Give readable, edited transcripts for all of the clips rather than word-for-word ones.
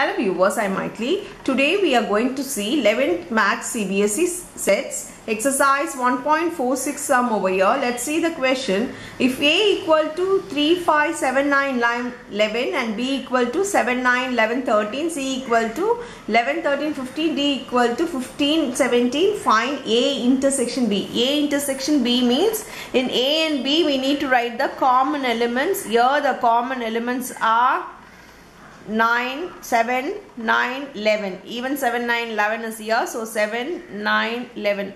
Hello viewers, I am Maithili. Today we are going to see 11th Maths CBSE sets exercise 1.46 sum over here. Let's see the question. If A equal to 3, 5, 7, 9, 11 and B equal to 7, 9, 11, 13, C equal to 11, 13, 15, D equal to 15, 17, find A intersection B. A intersection B means in A and B we need to write the common elements. Here the common elements are 9, 7, 9, 11. Even 7, 9, 11 is here. So 7, 9, 11.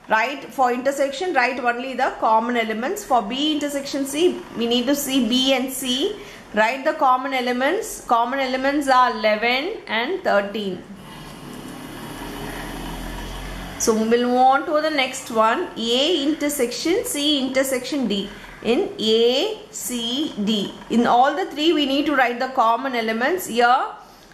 Right, for intersection, write only the common elements. For B intersection C, we need to see B and C. Write the common elements. Common elements are 11 and 13. So we will move on to the next one. A intersection C intersection D. In A, C, D. In all the three we need to write the common elements. Here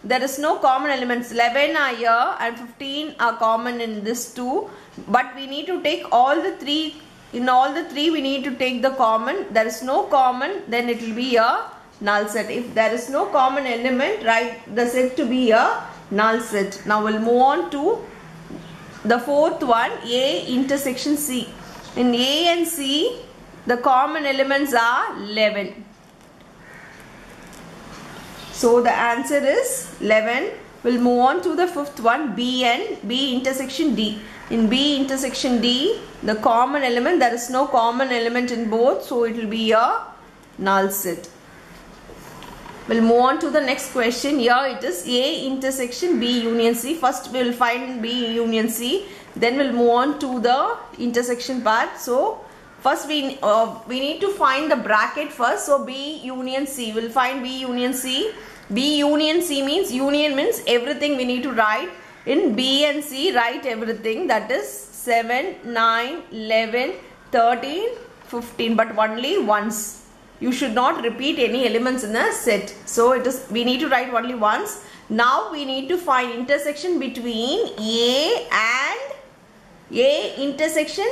there is no common elements. 11 are here and 15 are common in this two. But we need to take all the three. In all the three we need to take the common. There is no common, then it will be a null set. If there is no common element, write the set to be a null set. Now we'll move on to the fourth one, A intersection C. In A and C, the common elements are 11. So the answer is 11. We'll move on to the fifth one, B and B intersection D. In B intersection D, the common element, there is no common element in both, so it will be a null set. We'll move on to the next question. Here it is A intersection B union C. First we will find B union C. Then we'll move on to the intersection part. So first we need to find the bracket first. So B union C. We'll find B union C. B union C means, union means everything we need to write. In B and C, write everything. That is 7, 9, 11, 13, 15. But only once. You should not repeat any elements in a set. So it is, we need to write only once. Now we need to find intersection between A and A intersection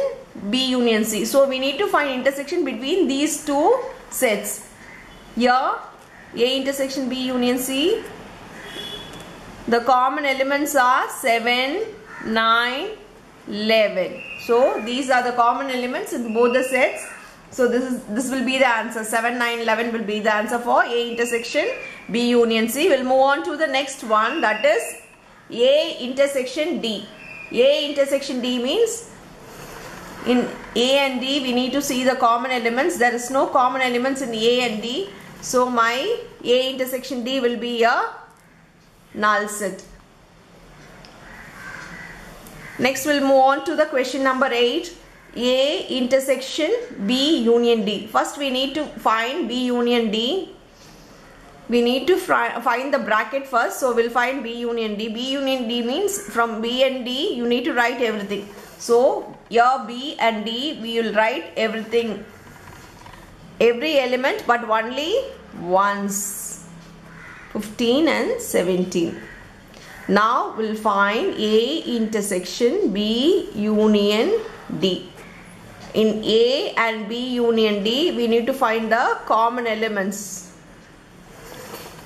B union C. So we need to find intersection between these two sets. Here A intersection B union C. The common elements are 7, 9, 11. So these are the common elements in both the sets. So this will be the answer. 7, 9, 11 will be the answer for A intersection B union C. We'll move on to the next one, that is A intersection D. A intersection D means in A and D we need to see the common elements. There is no common elements in A and D. So my A intersection D will be a null set. Next we'll move on to the question number 8. A intersection B union D. First we need to find B union D. We need to find the bracket first. So we'll find B union D. B union D means from B and D you need to write everything. So here B and D we will write everything. Every element but only once. 15 and 17. Now we'll find A intersection B union D. In A and B union D, we need to find the common elements.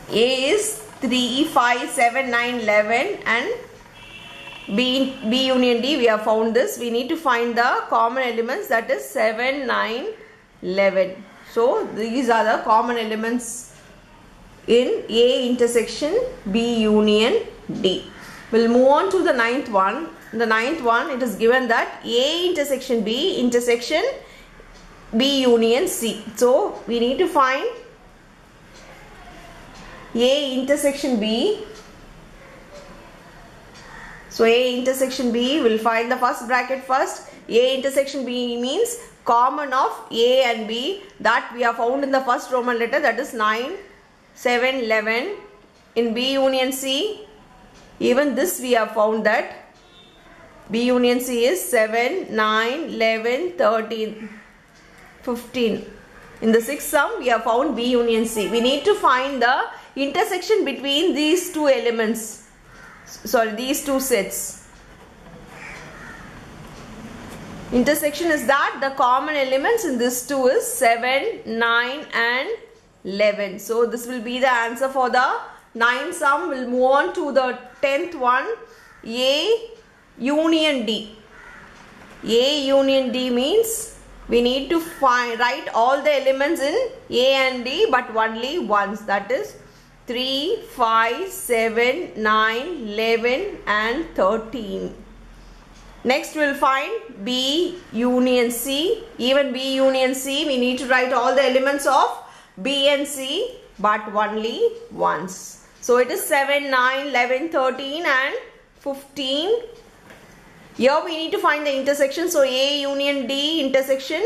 A is 3, 5, 7, 9, 11 and B union D, we have found this. We need to find the common elements, that is 7, 9, 11. So these are the common elements in A intersection B union D. We'll move on to the ninth one. The ninth one, it is given that A intersection B intersection B union C. So we need to find A intersection B. So A intersection B, we'll find the first bracket first. A intersection B means common of A and B, that we have found in the first Roman letter, that is 9, 7, 11. In B union C, even this we have found that B union C is 7, 9, 11, 13, 15. In the sixth sum we have found B union C. We need to find the intersection between these two elements. Sorry, these two sets. Intersection is that the common elements in this two is 7, 9 and 11. So this will be the answer for the 9 sum. We'll move on to the 10th one. A union D. A union D means we need to write all the elements in A and D but only once. That is 3, 5, 7, 9, 11 and 13. Next we'll find B union C. Even B union C, we need to write all the elements of B and C but only once. So it is 7, 9, 11, 13 and 15. Here we need to find the intersection. So A union D intersection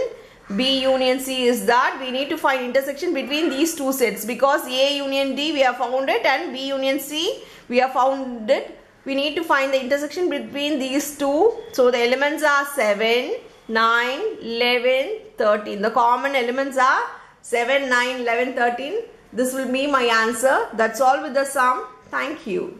B union C is that. We need to find intersection between these two sets because A union D we have found it and B union C we have found it. We need to find the intersection between these two. So the elements are 7, 9, 11, 13. The common elements are 7, 9, 11, 13. This will be my answer. That's all with the sum. Thank you.